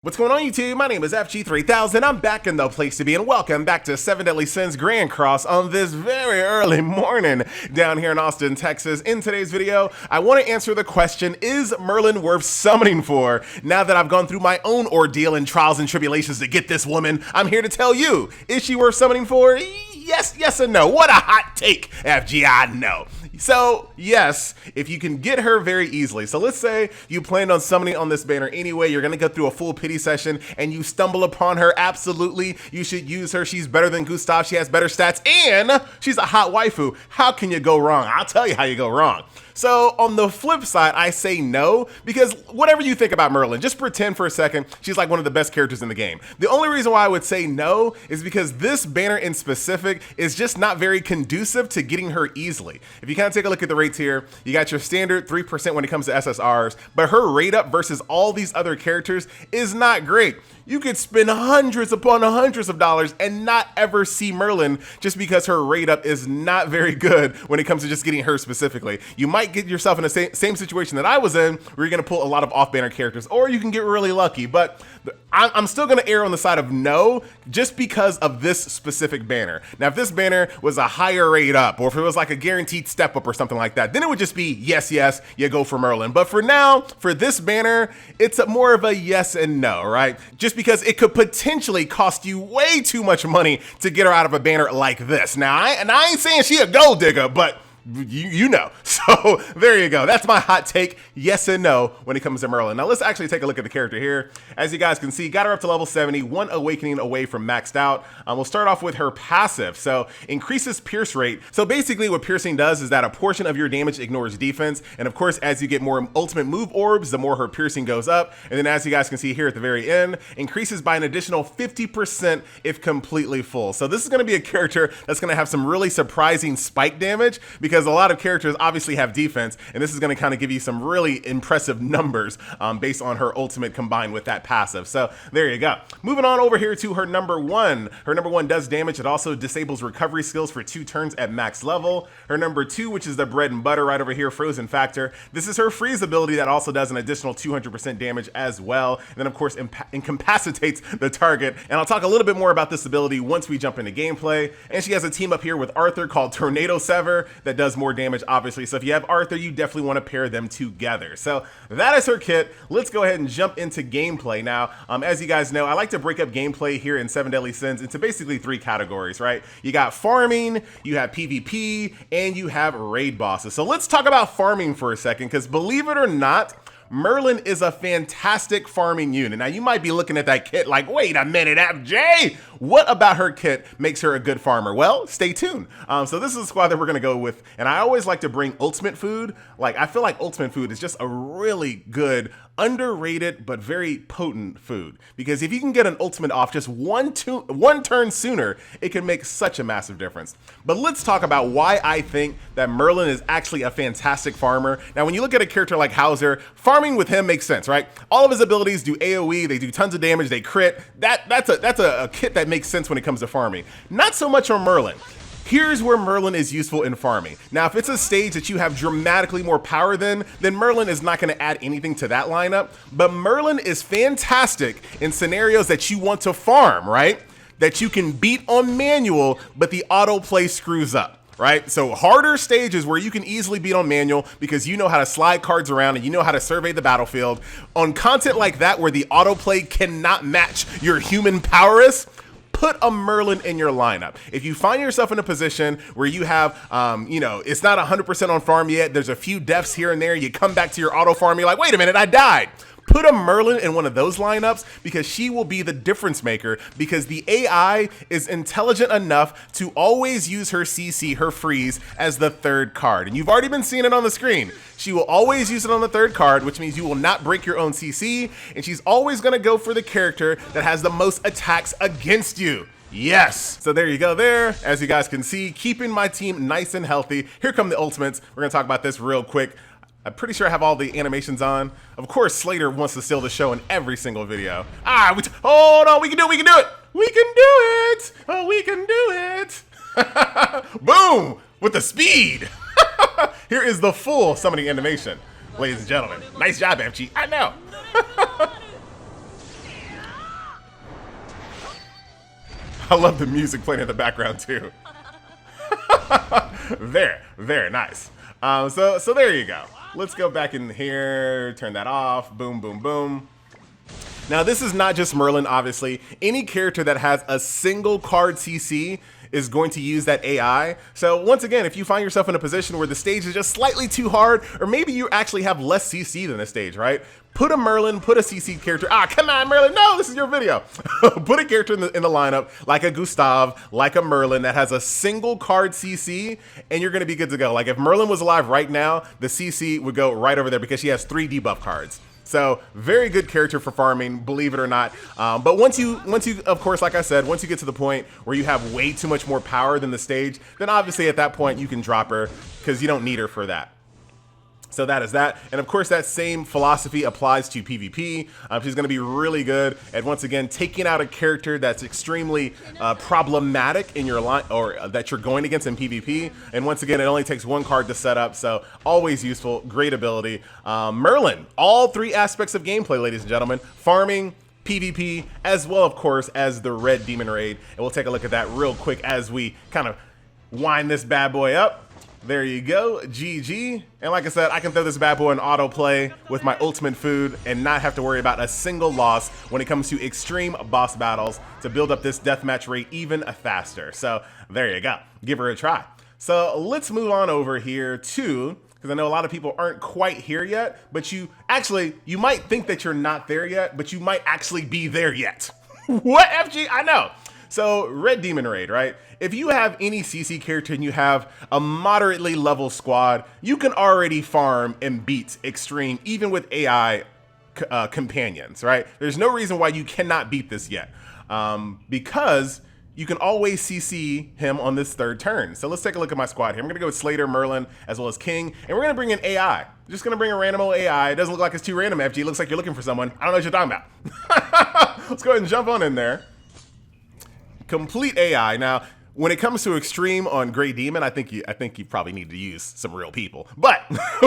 What's going on YouTube? My name is FG3000. I'm back in the place to be, and welcome back to 7 Deadly Sins Grand Cross on this very early morning down here in Austin, Texas. In today's video, I want to answer the question, is Merlin worth summoning for? Now that I've gone through my own ordeal and trials and tribulations to get this woman, I'm here to tell you, is she worth summoning for? Yes and no. What a hot take, FG, I know. So yes, if you can get her very easily. So let's say you planned on summoning on this banner anyway, you're gonna go through a full pity session and you stumble upon her, absolutely, you should use her. She's better than Gustav, she has better stats, and she's a hot waifu. How can you go wrong? I'll tell you how you go wrong. So on the flip side, I say no, because whatever you think about Merlin, just pretend for a second she's like one of the best characters in the game. The only reason why I would say no is because this banner in specific is just not very conducive to getting her easily. If you kind of take a look at the rates here, you got your standard 3% when it comes to SSRs, but her rate up versus all these other characters is not great. You could spend hundreds upon hundreds of dollars and not ever see Merlin just because her rate up is not very good when it comes to just getting her specifically. You might get yourself in the same situation that I was in, where you're gonna pull a lot of off-banner characters, or you can get really lucky, but I'm still gonna err on the side of no, just because of this specific banner. Now, if this banner was a higher rate up, or if it was like a guaranteed step up or something like that, then it would just be yes, you go for Merlin. But for now, for this banner, it's more of a yes and no, right? Just because it could potentially cost you way too much money to get her out of a banner like this. Now, I ain't saying she a gold digger, but you know. So there you go. That's my hot take, yes and no, when it comes to Merlin. Now let's actually take a look at the character here. As you guys can see, got her up to level 70, one awakening away from maxed out. We'll start off with her passive. So increases pierce rate. So basically what piercing does is that a portion of your damage ignores defense. And of course, as you get more ultimate move orbs, the more her piercing goes up. And then as you guys can see here at the very end, increases by an additional 50% if completely full. So this is going to be a character that's going to have some really surprising spike damage, because a lot of characters obviously have defense, and this is going to kind of give you some really impressive numbers based on her ultimate combined with that passive. So there you go. Moving on over here to her number one. Her number one does damage. It also disables recovery skills for 2 turns at max level. Her number two, which is the bread and butter right over here, Frozen Factor. This is her freeze ability that also does an additional 200% damage as well. And then of course incapacitates the target. And I'll talk a little bit more about this ability once we jump into gameplay. And she has a team up here with Arthur called Tornado Sever that does more damage, obviously. So if you have Arthur, you definitely want to pair them together. So that is her kit. Let's go ahead and jump into gameplay. Now, as you guys know, I like to break up gameplay here in 7 Deadly Sins into basically 3 categories, right? You got farming, you have PvP, and you have raid bosses. So let's talk about farming for a second, because believe it or not, Merlin is a fantastic farming unit. Now you might be looking at that kit like, wait a minute, FJ, what about her kit makes her a good farmer? Well, stay tuned. So this is the squad that we're gonna go with, and I always like to bring ultimate food. Like, I feel like ultimate food is just a really good, underrated, but very potent food. Because if you can get an ultimate off just one turn sooner, it can make such a massive difference. But let's talk about why I think that Merlin is actually a fantastic farmer. Now, when you look at a character like Hauser, farming with him makes sense, right? All of his abilities do AoE, they do tons of damage, they crit. That's a kit that makes sense when it comes to farming. Not so much on Merlin. Here's where Merlin is useful in farming. Now, if it's a stage that you have dramatically more power than Merlin is not gonna add anything to that lineup, but Merlin is fantastic in scenarios that you want to farm, right? That you can beat on manual, but the autoplay screws up. Right? So harder stages where you can easily beat on manual because you know how to slide cards around and you know how to survey the battlefield. On content like that where the autoplay cannot match your human prowess, put a Merlin in your lineup. If you find yourself in a position where you have, it's not 100% on farm yet, there's a few deaths here and there, you come back to your auto farm, you're like, wait a minute, I died. Put a Merlin in one of those lineups, because she will be the difference maker, because the AI is intelligent enough to always use her CC, her freeze, as the 3rd card. And you've already been seeing it on the screen. She will always use it on the 3rd card, which means you will not break your own CC, and she's always gonna go for the character that has the most attacks against you. Yes. So there you go there. As you guys can see, keeping my team nice and healthy. Here come the ultimates. We're gonna talk about this real quick. I'm pretty sure I have all the animations on. Of course, Slater wants to steal the show in every single video. Hold on, we can do it, we can do it! We can do it! Oh, we can do it! Boom! With the speed! Here is the full summoning animation, ladies and gentlemen. Nice job, FG. I know. I love the music playing in the background too. Very nice. So there you go. Let's go back in here, turn that off, boom, boom, boom. Now this is not just Merlin, obviously. Any character that has a single card CC is going to use that AI. So once again, if you find yourself in a position where the stage is just slightly too hard, or maybe you actually have less CC than the stage, right? Put a Merlin, put a CC character. Ah, come on, Merlin, no, this is your video. Put a character in the lineup, like a Gustav, like a Merlin that has a single card CC, and you're gonna be good to go. Like if Merlin was alive right now, the CC would go right over there because she has 3 debuff cards. So very good character for farming, believe it or not. But once you, of course, like I said, once you get to the point where you have way too much more power than the stage, then obviously at that point you can drop her because you don't need her for that. So that is that. And of course, that same philosophy applies to PvP. She's going to be really good at, once again, taking out a character that's extremely problematic in your line, or that you're going against in PvP. And once again, it only takes 1 card to set up. So always useful, great ability. Merlin, all 3 aspects of gameplay, ladies and gentlemen, farming, PvP, as well, of course, as the Red Demon Raid. And we'll take a look at that real quick as we kind of wind this bad boy up. There you go, GG. And like I said, I can throw this bad boy in autoplay with my ultimate food and not have to worry about a single loss when it comes to extreme boss battles to build up this deathmatch rate even faster. So there you go, give her a try. So let's move on over here to, because I know a lot of people aren't quite here yet, but you might think that you're not there yet, but you might actually be there yet. What, FG? I know. So Red Demon Raid, right? If you have any CC character and you have a moderately level squad, you can already farm and beat Extreme even with AI companions, right? There's no reason why you cannot beat this yet, because you can always CC him on this 3rd turn. So let's take a look at my squad here. I'm gonna go with Slater, Merlin, as well as King, and we're gonna bring in AI. Just gonna bring a random old AI. It doesn't look like it's too random, FG. It looks like you're looking for someone. I don't know what you're talking about. Let's go ahead and jump on in there. Complete AI. Now, when it comes to Extreme on Great Demon, I think you probably need to use some real people. But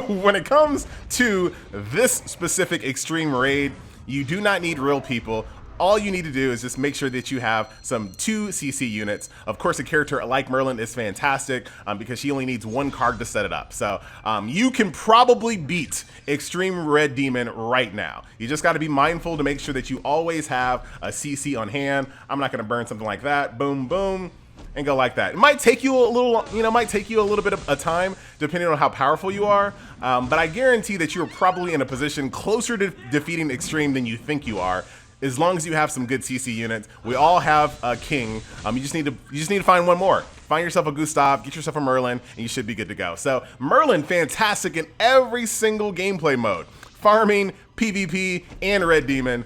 when it comes to this specific Extreme Raid, you do not need real people. All you need to do is just make sure that you have some 2 CC units. Of course, a character like Merlin is fantastic because she only needs 1 card to set it up. So you can probably beat Extreme Red Demon right now. You just got to be mindful to make sure that you always have a CC on hand. I'm not going to burn something like that. Boom, boom, and go like that. It might take you a little, might take you a little bit of a time depending on how powerful you are. But I guarantee that you're probably in a position closer to defeating Extreme than you think you are, as long as you have some good CC units. We all have a King. You just need to find 1 more. Find yourself a Gustav, get yourself a Merlin, and you should be good to go. So Merlin, fantastic in every single gameplay mode. Farming, PvP, and Red Demon.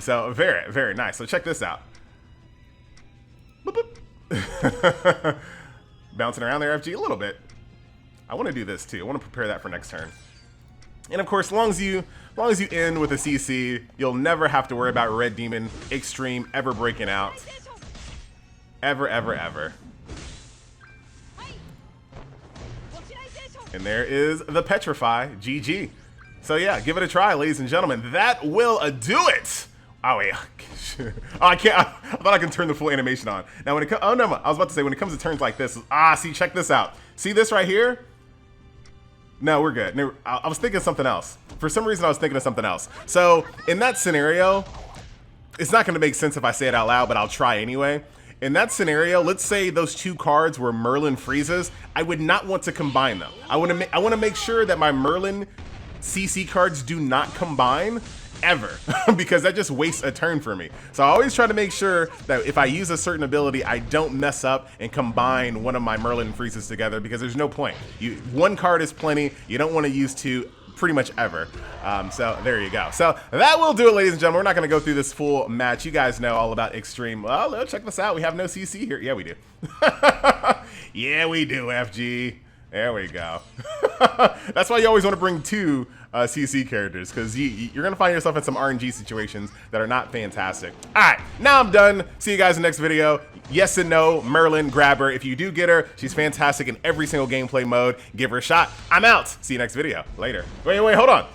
So very, very nice. So check this out. Boop, boop. Bouncing around there, FG, a little bit. I want to do this too. I want to prepare that for next turn. And of course, as long as you end with a CC, you'll never have to worry about Red Demon Extreme ever breaking out. Ever, ever, ever. And there is the Petrify, GG. So yeah, give it a try, ladies and gentlemen. That will do it. Oh wait, oh, I can't. I thought I can turn the full animation on. Now when it comes, oh no, I was about to say when it comes to turns like this, see, check this out. See this right here? No, we're good. No, I was thinking of something else. For some reason, I was thinking of something else. So in that scenario, it's not going to make sense if I say it out loud, but I'll try anyway. In that scenario, let's say those 2 cards were Merlin freezes. I would not want to combine them. I want to make sure that my Merlin CC cards do not combine ever, because that just wastes a turn for me. So I always try to make sure that if I use a certain ability, I don't mess up and combine one of my Merlin freezes together, because there's no point. 1 card is plenty. You don't want to use 2 pretty much ever. So there you go. So that will do it, ladies and gentlemen. We're not going to go through this full match. You guys know all about Extreme. Well, check this out. We have no CC here. Yeah, we do. Yeah, we do, FG. There we go. That's why you always want to bring 2 CC characters, because you're going to find yourself in some RNG situations that are not fantastic. All right, now I'm done. See you guys in the next video. Yes and no, Merlin, grab her. If you do get her, she's fantastic in every single gameplay mode. Give her a shot. I'm out. See you next video. Later. Wait, hold on.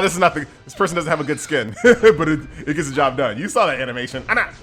This person doesn't have a good skin, but it gets the job done. You saw that animation. I'm out.